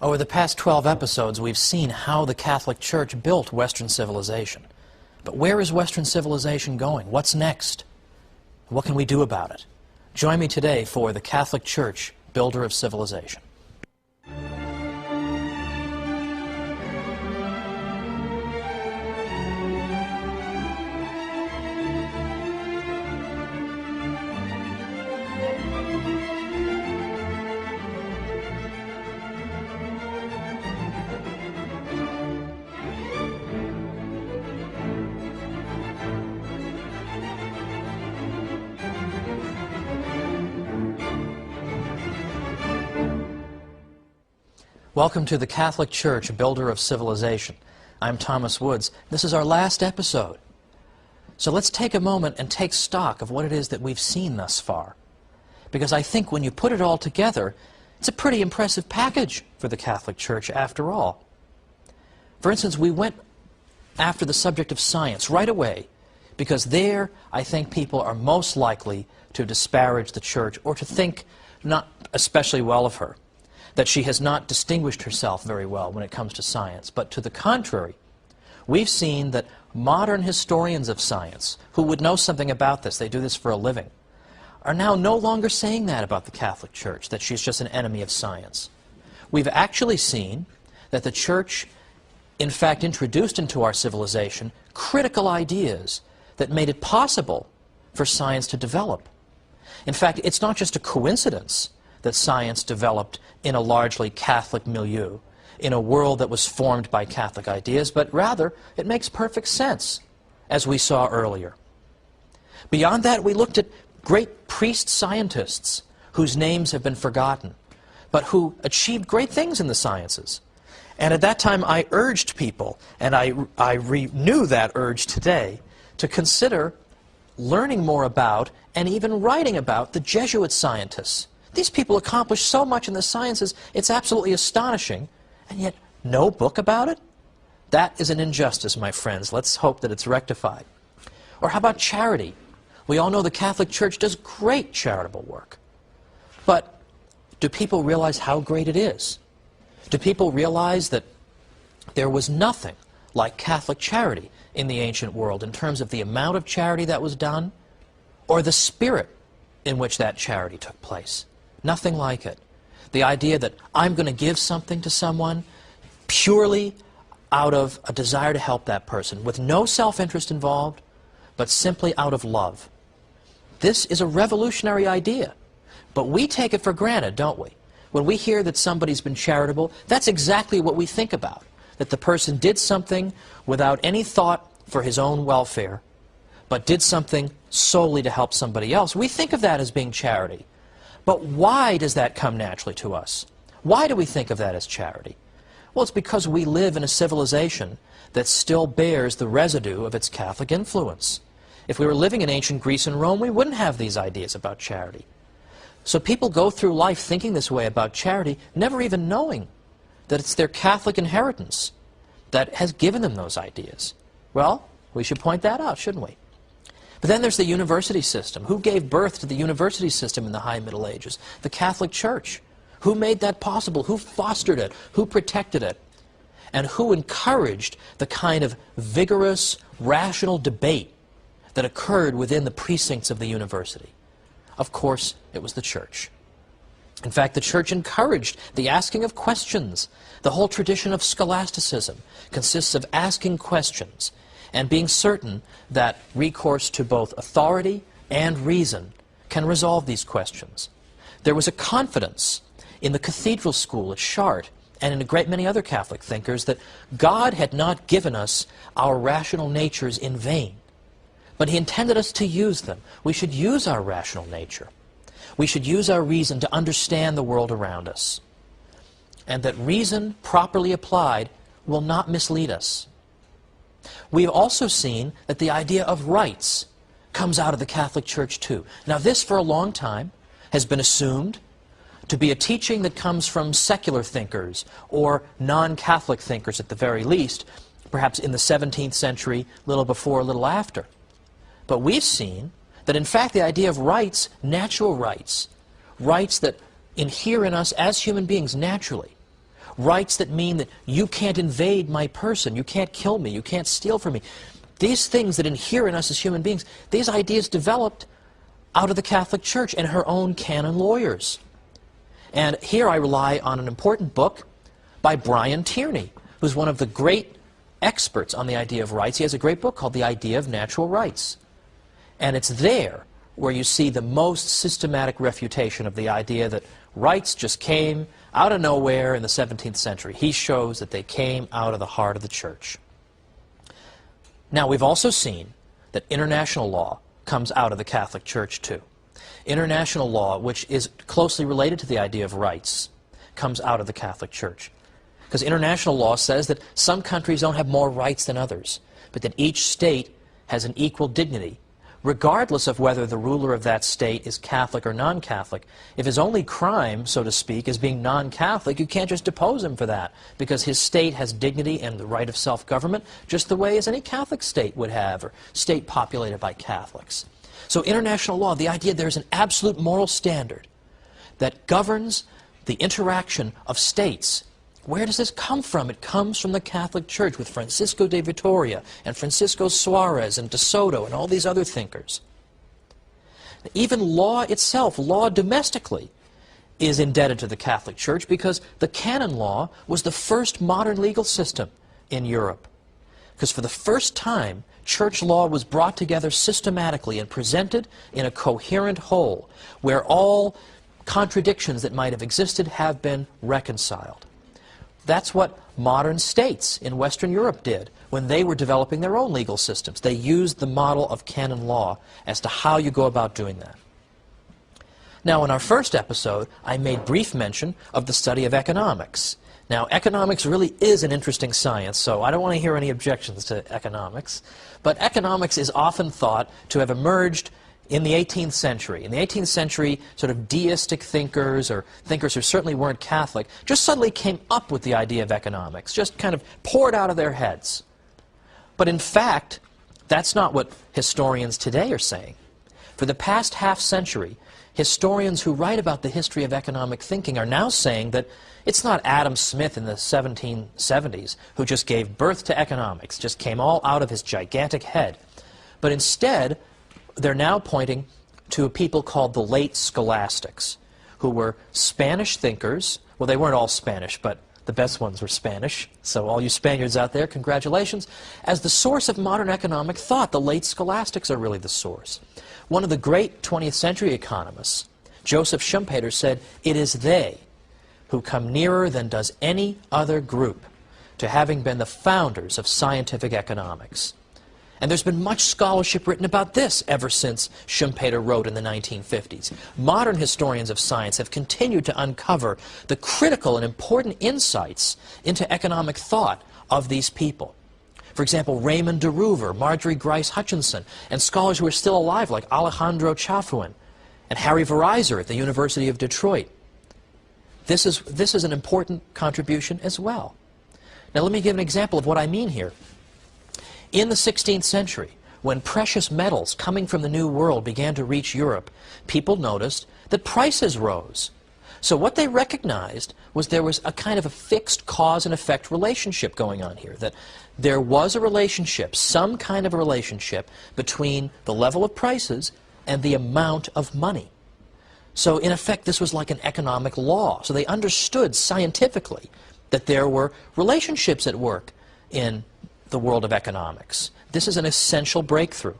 Over the past 12 episodes, we've seen how the Catholic Church built Western civilization. But where is Western civilization going? What's next? What can we do about it? Join me today for the Catholic Church, Builder of Civilization. Welcome to the Catholic Church, Builder of Civilization. I'm Thomas Woods. This is our last episode. So let's take a moment and take stock of what it is that we've seen thus far. Because I think when you put it all together, it's a pretty impressive package for the Catholic Church after all. For instance, we went after the subject of science right away, because there I think people are most likely to disparage the Church or to think not especially well of her, that she has not distinguished herself very well when it comes to science. But to the contrary, we've seen that modern historians of science, who would know something about this, they do this for a living, are now no longer saying that about the Catholic Church, that she's just an enemy of science. We've actually seen that the Church, in fact, introduced into our civilization critical ideas that made it possible for science to develop. In fact, it's not just a coincidence that science developed in a largely Catholic milieu, in a world that was formed by Catholic ideas, but rather it makes perfect sense, as we saw earlier. Beyond that, we looked at great priest-scientists whose names have been forgotten, but who achieved great things in the sciences. And at that time, I urged people, and I renew that urge today, to consider learning more about and even writing about the Jesuit scientists. These people accomplished so much in the sciences, it's absolutely astonishing, and yet no book about it? That is an injustice, my friends. Let's hope that it's rectified. Or how about charity? We all know the Catholic Church does great charitable work. But do people realize how great it is? Do people realize that there was nothing like Catholic charity in the ancient world in terms of the amount of charity that was done or the spirit in which that charity took place? Nothing like it. The idea that I'm going to give something to someone purely out of a desire to help that person, with no self-interest involved, but simply out of love. This is a revolutionary idea, but we take it for granted, don't we? When we hear that somebody's been charitable, that's exactly what we think about, that the person did something without any thought for his own welfare, but did something solely to help somebody else. We think of that as being charity. But why does that come naturally to us? Why do we think of that as charity? Well, it's because we live in a civilization that still bears the residue of its Catholic influence. If we were living in ancient Greece and Rome, we wouldn't have these ideas about charity. So people go through life thinking this way about charity, never even knowing that it's their Catholic inheritance that has given them those ideas. Well, we should point that out, shouldn't we? But then there's the university system. Who gave birth to the university system in the High Middle Ages? The Catholic Church. Who made that possible? Who fostered it? Who protected it? And who encouraged the kind of vigorous, rational debate that occurred within the precincts of the university? Of course, it was the Church. In fact, the Church encouraged the asking of questions. The whole tradition of scholasticism consists of asking questions and being certain that recourse to both authority and reason can resolve these questions. There was a confidence in the cathedral school at Chartres and in a great many other Catholic thinkers that God had not given us our rational natures in vain, but He intended us to use them. We should use our rational nature. We should use our reason to understand the world around us, and that reason properly applied will not mislead us. We've also seen that the idea of rights comes out of the Catholic Church too. Now this, for a long time, has been assumed to be a teaching that comes from secular thinkers, or non-Catholic thinkers at the very least, perhaps in the 17th century, little before, little after. But we've seen that in fact the idea of rights, natural rights, rights that inhere in us as human beings naturally, rights that mean that you can't invade my person, you can't kill me, you can't steal from me. These things that inhere in us as human beings, these ideas developed out of the Catholic Church and her own canon lawyers. And here I rely on an important book by Brian Tierney, who's one of the great experts on the idea of rights. He has a great book called The Idea of Natural Rights. And it's there where you see the most systematic refutation of the idea that rights just came out of nowhere in the 17th century. He shows that they came out of the heart of the Church. Now, we've also seen that international law comes out of the Catholic Church, too. International law, which is closely related to the idea of rights, comes out of the Catholic Church. Because international law says that some countries don't have more rights than others, but that each state has an equal dignity, regardless of whether the ruler of that state is Catholic or non-Catholic. If his only crime, so to speak, is being non-Catholic, you can't just depose him for that, because his state has dignity and the right of self-government just the way as any Catholic state would have, or state populated by Catholics. So international law, the idea there's an absolute moral standard that governs the interaction of states. Where does this come from? It comes from the Catholic Church with Francisco de Vitoria and Francisco Suarez and de Soto and all these other thinkers. Even law itself, law domestically, is indebted to the Catholic Church because the canon law was the first modern legal system in Europe. Because for the first time, church law was brought together systematically and presented in a coherent whole, where all contradictions that might have existed have been reconciled. That's what modern states in Western Europe did when they were developing their own legal systems. They used the model of canon law as to how you go about doing that. Now, in our first episode, I made brief mention of the study of economics. Now, economics really is an interesting science, so I don't want to hear any objections to economics. But economics is often thought to have emerged in the 18th century. In the 18th century, sort of deistic thinkers, or thinkers who certainly weren't Catholic, just suddenly came up with the idea of economics, just kind of poured out of their heads. But in fact, that's not what historians today are saying. For the past half-century, historians who write about the history of economic thinking are now saying that it's not Adam Smith in the 1770s who just gave birth to economics, just came all out of his gigantic head. But instead, they're now pointing to people called the late scholastics, who were Spanish thinkers. Well, they weren't all Spanish, but the best ones were Spanish. So all you Spaniards out there, congratulations. As the source of modern economic thought, the late scholastics are really the source. One of the great 20th century economists, Joseph Schumpeter, said, "It is they who come nearer than does any other group to having been the founders of scientific economics." And there's been much scholarship written about this ever since Schumpeter wrote in the 1950s. Modern historians of science have continued to uncover the critical and important insights into economic thought of these people. For example, Raymond de Roover, Marjorie Grice Hutchinson, and scholars who are still alive like Alejandro Chafuin and Harry Vereiser at the University of Detroit. This is an important contribution as well. Now let me give an example of what I mean here. In the 16th century, when precious metals coming from the New World began to reach Europe, people noticed that prices rose. So what they recognized was there was a kind of a fixed cause and effect relationship going on here, that there was a relationship, some kind of a relationship, between the level of prices and the amount of money. So in effect, this was like an economic law. So they understood scientifically that there were relationships at work in the world of economics. This is an essential breakthrough.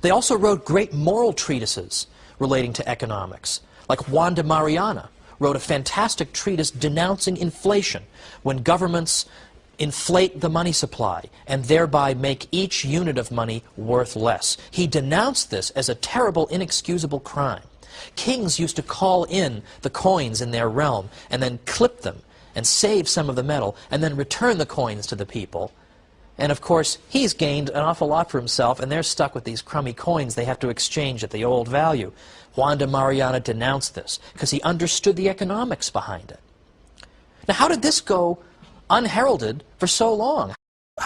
They also wrote great moral treatises relating to economics. Like Juan de Mariana wrote a fantastic treatise denouncing inflation, when governments inflate the money supply and thereby make each unit of money worth less. He denounced this as a terrible, inexcusable crime. Kings used to call in the coins in their realm and then clip them and save some of the metal and then return the coins to the people. And of course, he's gained an awful lot for himself, and they're stuck with these crummy coins they have to exchange at the old value. Juan de Mariana denounced this because he understood the economics behind it. Now, how did this go unheralded for so long?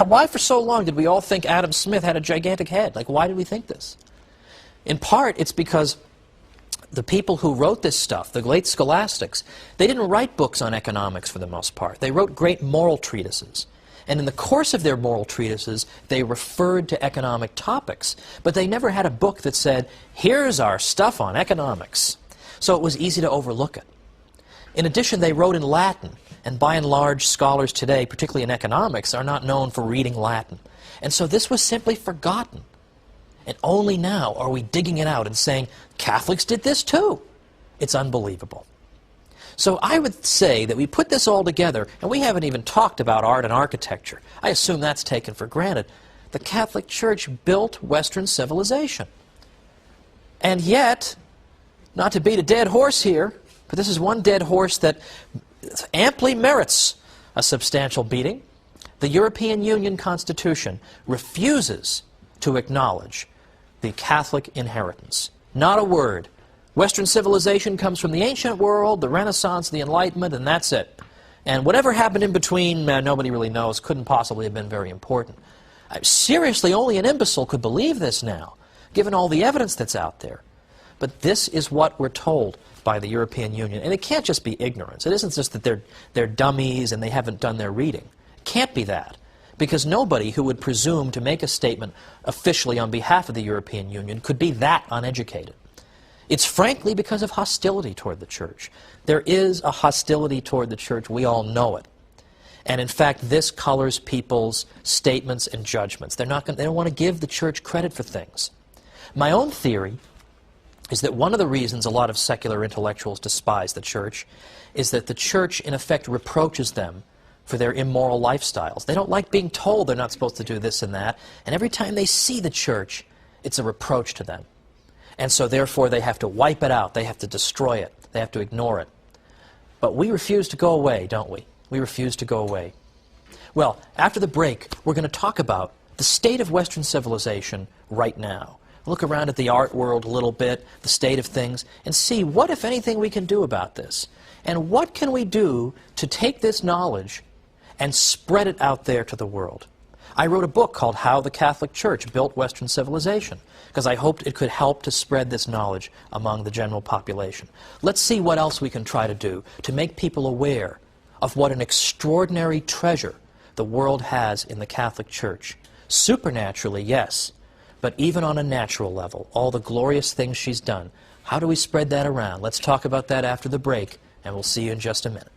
Why for so long did we all think Adam Smith had a gigantic head? Like, why did we think this? In part, it's because the people who wrote this stuff, the late scholastics, they didn't write books on economics for the most part. They wrote great moral treatises. And in the course of their moral treatises, they referred to economic topics. But they never had a book that said, here's our stuff on economics. So it was easy to overlook it. In addition, they wrote in Latin. And by and large, scholars today, particularly in economics, are not known for reading Latin. And so this was simply forgotten. And only now are we digging it out and saying, Catholics did this too. It's unbelievable. So I would say that we put this all together, and we haven't even talked about art and architecture. I assume that's taken for granted. The Catholic Church built Western civilization. And yet, not to beat a dead horse here, but this is one dead horse that amply merits a substantial beating. The European Union Constitution refuses to acknowledge the Catholic inheritance. Not a word. Western civilization comes from the ancient world, the Renaissance, the Enlightenment, and that's it. And whatever happened in between, nobody really knows, couldn't possibly have been very important. Seriously, only an imbecile could believe this now, given all the evidence that's out there. But this is what we're told by the European Union. And it can't just be ignorance. It isn't just that they're dummies and they haven't done their reading. It can't be that. Because nobody who would presume to make a statement officially on behalf of the European Union could be that uneducated. It's frankly because of hostility toward the Church. There is a hostility toward the Church. We all know it. And in fact, this colors people's statements and judgments. They don't want to give the Church credit for things. My own theory is that one of the reasons a lot of secular intellectuals despise the Church is that the Church, in effect, reproaches them for their immoral lifestyles. They don't like being told they're not supposed to do this and that, and every time they see the Church, it's a reproach to them. And so therefore they have to wipe it out, they have to destroy it, they have to ignore it. But we refuse to go away, don't we? We refuse to go away. Well, after the break, we're going to talk about the state of Western civilization right now. Look around at the art world a little bit, the state of things, and see what, if anything, we can do about this. And what can we do to take this knowledge and spread it out there to the world? I wrote a book called How the Catholic Church Built Western Civilization, because I hoped it could help to spread this knowledge among the general population. Let's see what else we can try to do to make people aware of what an extraordinary treasure the world has in the Catholic Church. Supernaturally, yes, but even on a natural level, all the glorious things she's done. How do we spread that around? Let's talk about that after the break, and we'll see you in just a minute.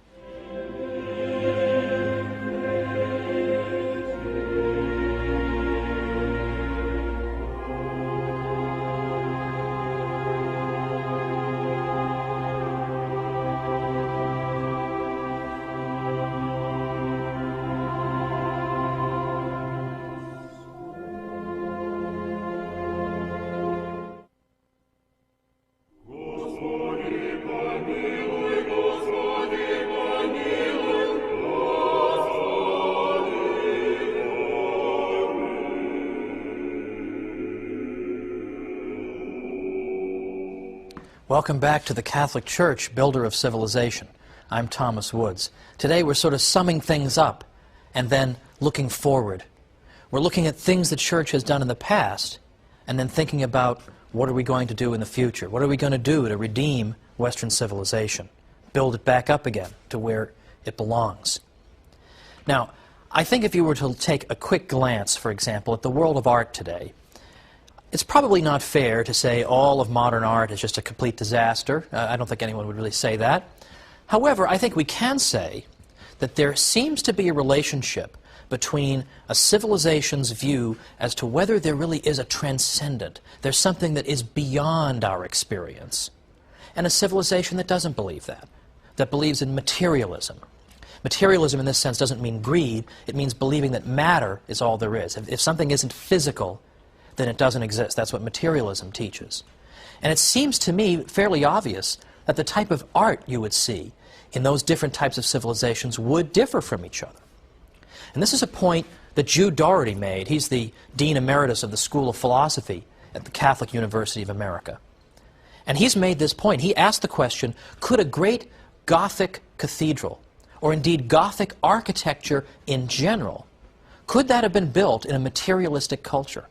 Welcome back to the Catholic Church, Builder of Civilization. I'm Thomas Woods. Today we're sort of summing things up and then looking forward. We're looking at things the Church has done in the past and then thinking about what are we going to do in the future? What are we going to do to redeem Western civilization? Build it back up again to where it belongs. Now, I think if you were to take a quick glance, for example, at the world of art today, it's probably not fair to say all of modern art is just a complete disaster. I don't think anyone would really say that. However, I think we can say that there seems to be a relationship between a civilization's view as to whether there really is a transcendent, there's something that is beyond our experience, and a civilization that doesn't believe that believes in materialism. Materialism in this sense doesn't mean greed, it means believing that matter is all there is. If something isn't physical, then it doesn't exist. That's what materialism teaches. And it seems to me fairly obvious that the type of art you would see in those different types of civilizations would differ from each other. And this is a point that Jude Doherty made. He's the Dean Emeritus of the School of Philosophy at the Catholic University of America. And he's made this point. He asked the question, could a great Gothic cathedral, or indeed Gothic architecture in general, could that have been built in a materialistic culture?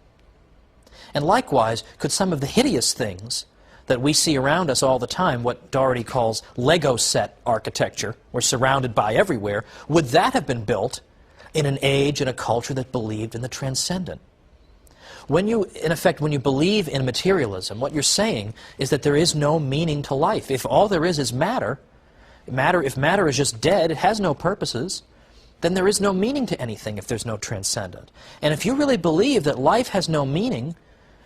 And likewise, could some of the hideous things that we see around us all the time, what Doherty calls Lego set architecture, we're surrounded by everywhere, would that have been built in an age and a culture that believed in the transcendent? When you, in effect, when you believe in materialism, what you're saying is that there is no meaning to life. If all there is matter, if matter is just dead, it has no purposes, then there is no meaning to anything if there's no transcendent. And if you really believe that life has no meaning,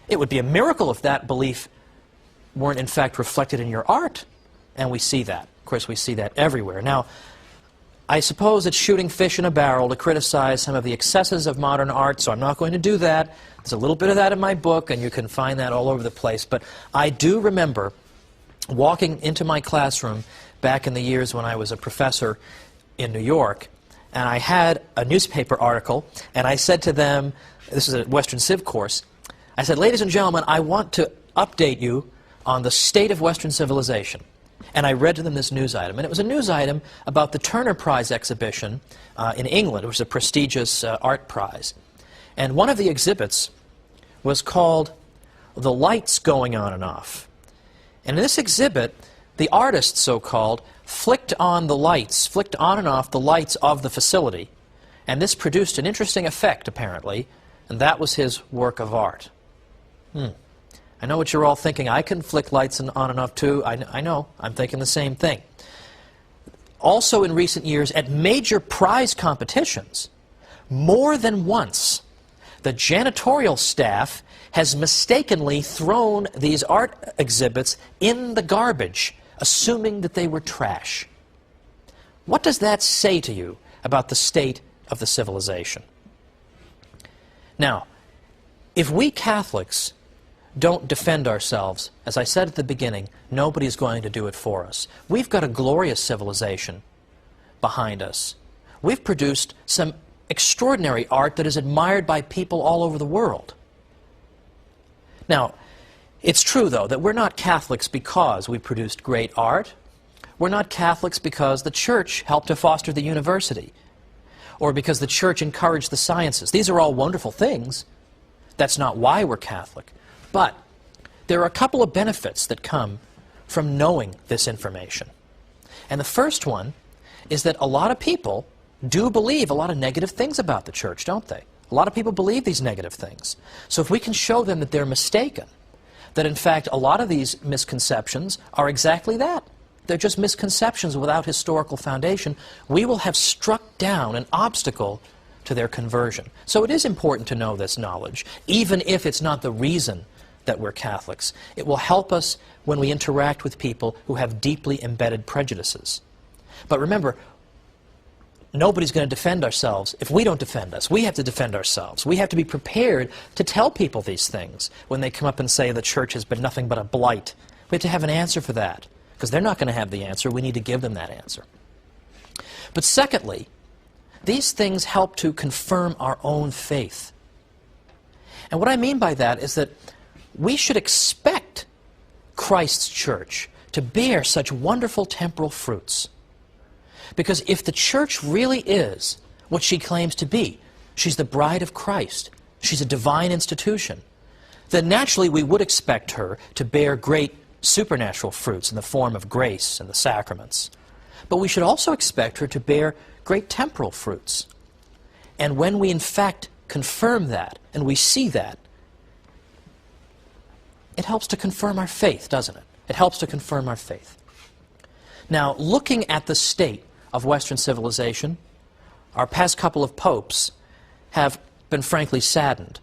it would be a miracle if that belief weren't in fact reflected in your art. And we see that. Of course, we see that everywhere. Now, I suppose it's shooting fish in a barrel to criticize some of the excesses of modern art, so I'm not going to do that. There's a little bit of that in my book, and you can find that all over the place. But I do remember walking into my classroom back in the years when I was a professor in New York, and I had a newspaper article, and I said to them, this is a Western Civ course, I said, ladies and gentlemen, I want to update you on the state of Western civilization. And I read to them this news item. And it was a news item about the Turner Prize exhibition in England. It was a prestigious art prize. And one of the exhibits was called The Lights Going On and Off. And in this exhibit, the artist, so-called, flicked on and off the lights of the facility. And this produced an interesting effect, apparently, and that was his work of art. I know what you're all thinking. I can flick lights on and off too. I know. I'm thinking the same thing. Also in recent years, at major prize competitions, more than once, the janitorial staff has mistakenly thrown these art exhibits in the garbage, assuming that they were trash. What does that say to you about the state of the civilization? Now, if we Catholics don't defend ourselves, as I said at the beginning, nobody's going to do it for us. We've got a glorious civilization behind us. We've produced some extraordinary art that is admired by people all over the world. Now, it's true, though, that we're not Catholics because we produced great art. We're not Catholics because the Church helped to foster the university, or because the Church encouraged the sciences. These are all wonderful things. That's not why we're Catholic. But there are a couple of benefits that come from knowing this information. And the first one is that a lot of people do believe a lot of negative things about the Church, don't they? A lot of people believe these negative things. So if we can show them that they're mistaken, that in fact a lot of these misconceptions are exactly that. They're just misconceptions without historical foundation, we will have struck down an obstacle to their conversion. So it is important to know this knowledge, even if it's not the reason that we're Catholics. It will help us when we interact with people who have deeply embedded prejudices. But remember, nobody's going to defend ourselves if we don't defend us. We have to defend ourselves. We have to be prepared to tell people these things when they come up and say the Church has been nothing but a blight. We have to have an answer for that, because they're not going to have the answer. We need to give them that answer. But secondly, these things help to confirm our own faith. And what I mean by that is that we should expect Christ's Church to bear such wonderful temporal fruits. Because if the Church really is what she claims to be, she's the bride of Christ, she's a divine institution, then naturally we would expect her to bear great supernatural fruits in the form of grace and the sacraments. But we should also expect her to bear great temporal fruits. And when we in fact confirm that, and we see that, it helps to confirm our faith, doesn't it? It helps to confirm our faith. Now, looking at the state of Western civilization, our past couple of popes have been frankly saddened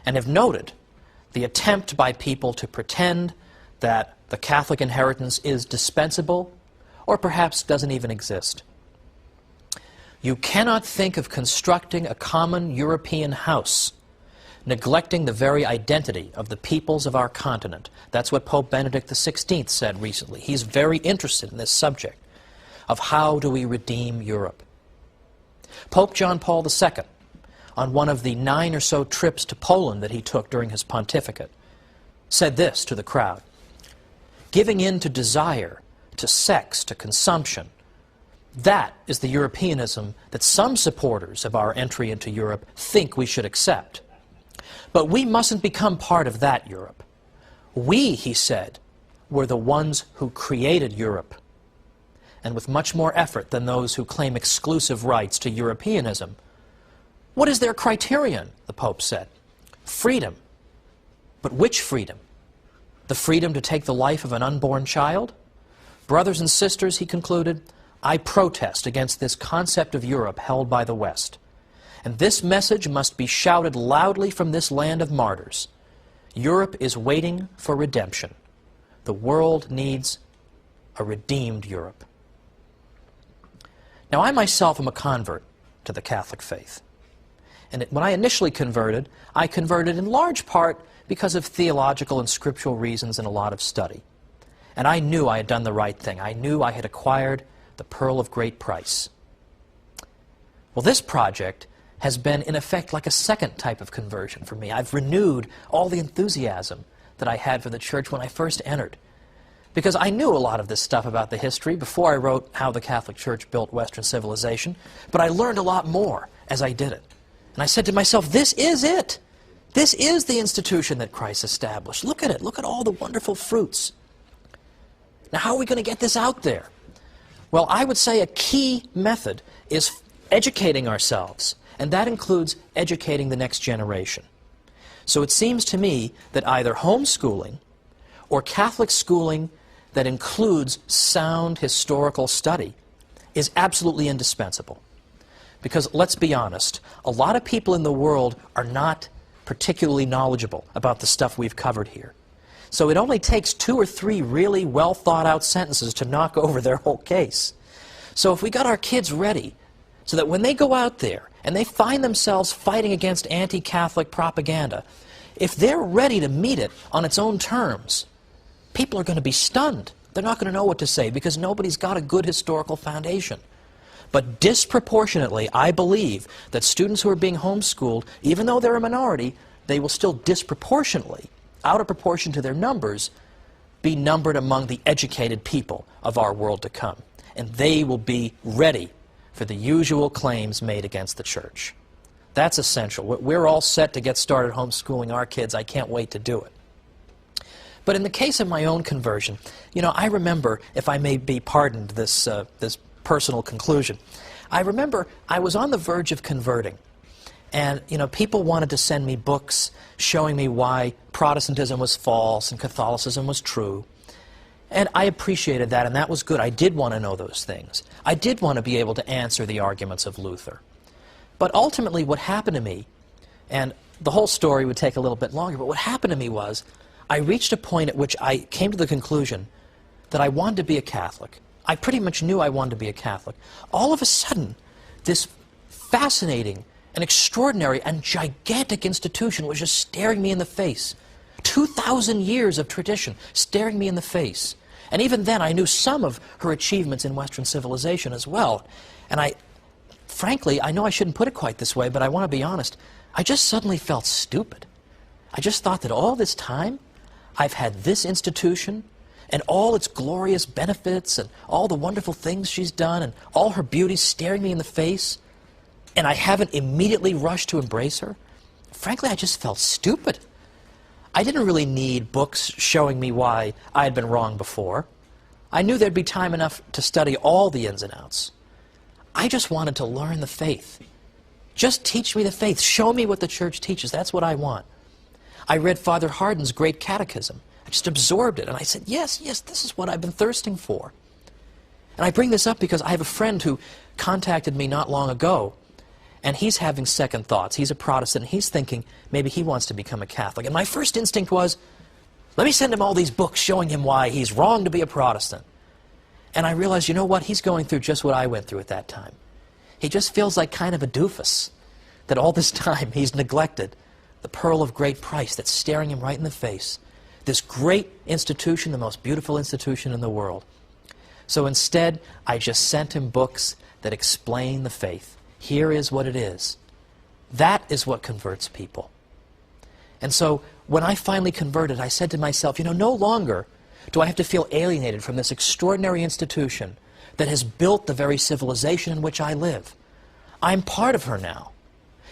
and have noted the attempt by people to pretend that the Catholic inheritance is dispensable or perhaps doesn't even exist. You cannot think of constructing a common European house neglecting the very identity of the peoples of our continent. That's what Pope Benedict XVI said recently. He's very interested in this subject of how do we redeem Europe. Pope John Paul II, on one of the 9 or so trips to Poland that he took during his pontificate, said this to the crowd: giving in to desire, to sex, to consumption, that is the Europeanism that some supporters of our entry into Europe think we should accept. But we mustn't become part of that Europe. We, he said, were the ones who created Europe, and with much more effort than those who claim exclusive rights to Europeanism. What is their criterion, the Pope said? Freedom. But which freedom? The freedom to take the life of an unborn child? Brothers and sisters, he concluded, I protest against this concept of Europe held by the West. And this message must be shouted loudly from this land of martyrs. Europe is waiting for redemption. The world needs a redeemed Europe. Now, I myself am a convert to the Catholic faith. And when I initially converted, I converted in large part because of theological and scriptural reasons and a lot of study. And I knew I had done the right thing. I knew I had acquired the pearl of great price. Well, this project has been, in effect, like a second type of conversion for me. I've renewed all the enthusiasm that I had for the church when I first entered. Because I knew a lot of this stuff about the history before I wrote How the Catholic Church Built Western Civilization, but I learned a lot more as I did it. And I said to myself, this is it. This is the institution that Christ established. Look at it. Look at all the wonderful fruits. Now, how are we going to get this out there? Well, I would say a key method is educating ourselves, and that includes educating the next generation. So it seems to me that either homeschooling or Catholic schooling that includes sound historical study is absolutely indispensable. Because let's be honest, a lot of people in the world are not particularly knowledgeable about the stuff we've covered here. So it only takes 2 or 3 really well thought out sentences to knock over their whole case. So if we got our kids ready so that when they go out there and they find themselves fighting against anti-Catholic propaganda, if they're ready to meet it on its own terms, people are going to be stunned. They're not going to know what to say because nobody's got a good historical foundation. But disproportionately, I believe that students who are being homeschooled, even though they're a minority, they will still disproportionately, out of proportion to their numbers, be numbered among the educated people of our world to come. And they will be ready for the usual claims made against the church. That's essential. We're all set to get started homeschooling our kids. I can't wait to do it. But in the case of my own conversion, you know, I remember, if I may be pardoned this personal conclusion, I remember I was on the verge of converting. And, you know, people wanted to send me books showing me why Protestantism was false and Catholicism was true. And I appreciated that, and that was good. I did want to know those things. I did want to be able to answer the arguments of Luther. But ultimately what happened to me, and the whole story would take a little bit longer, but what happened to me was I reached a point at which I came to the conclusion that I wanted to be a Catholic. I pretty much knew I wanted to be a Catholic. All of a sudden, this fascinating and extraordinary and gigantic institution was just staring me in the face. 2,000 years of tradition staring me in the face. And even then, I knew some of her achievements in Western civilization as well. And frankly, I know I shouldn't put it quite this way, but I want to be honest, I just suddenly felt stupid. I just thought that all this time, I've had this institution and all its glorious benefits and all the wonderful things she's done and all her beauty staring me in the face, and I haven't immediately rushed to embrace her. Frankly, I just felt stupid. I didn't really need books showing me why I had been wrong before. I knew there'd be time enough to study all the ins and outs. I just wanted to learn the faith. Just teach me the faith. Show me what the church teaches. That's what I want. I read Father Hardin's Great Catechism. I just absorbed it, and I said, yes, this is what I've been thirsting for. And I bring this up because I have a friend who contacted me not long ago, and he's having second thoughts. He's a Protestant, and he's thinking maybe he wants to become a Catholic. And my first instinct was, let me send him all these books showing him why he's wrong to be a Protestant. And I realized, you know what, he's going through just what I went through at that time. He just feels like kind of a doofus, that all this time he's neglected the pearl of great price that's staring him right in the face. This great institution, the most beautiful institution in the world. So instead, I just sent him books that explain the faith. Here is what it is. That is what converts people. And so when I finally converted, I said to myself, you know, no longer do I have to feel alienated from this extraordinary institution that has built the very civilization in which I live. I'm part of her now.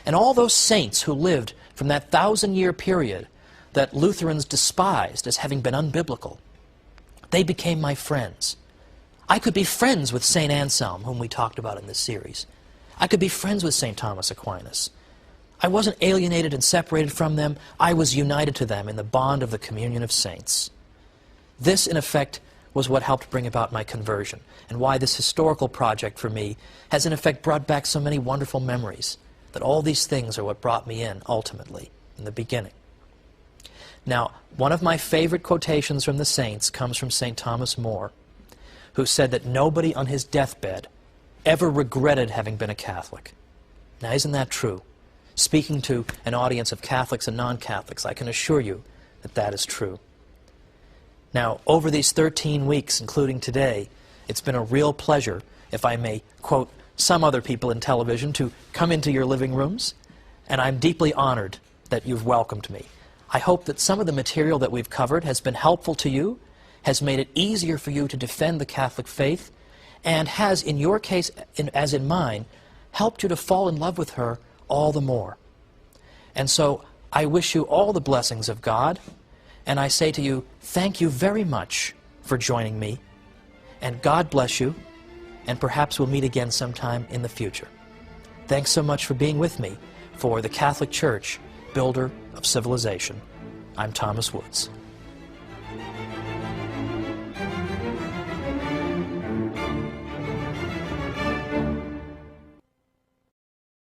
And all those saints who lived from that 1,000-year period that Lutherans despised as having been unbiblical, They became my friends. I could be friends with St. Anselm, whom we talked about in this series. I could be friends with St. Thomas Aquinas. I wasn't alienated and separated from them. I was united to them in the bond of the communion of saints. This, in effect, was what helped bring about my conversion, and why this historical project for me has in effect brought back so many wonderful memories, that all these things are what brought me in, ultimately, in the beginning. Now, one of my favorite quotations from the saints comes from St. Thomas More, who said that nobody on his deathbed ever regretted having been a Catholic. Now, isn't that true? Speaking to an audience of Catholics and non-Catholics, I can assure you that that is true. Now, over these 13 weeks, including today, it's been a real pleasure, if I may quote some other people in television, to come into your living rooms, and I'm deeply honored that you've welcomed me. I hope that some of the material that we've covered has been helpful to you, has made it easier for you to defend the Catholic faith, and has, in your case, as in mine, helped you to fall in love with her all the more. And so I wish you all the blessings of God, and I say to you, thank you very much for joining me, and God bless you, and perhaps we'll meet again sometime in the future. Thanks so much for being with me for the Catholic Church, Builder of Civilization. I'm Thomas Woods.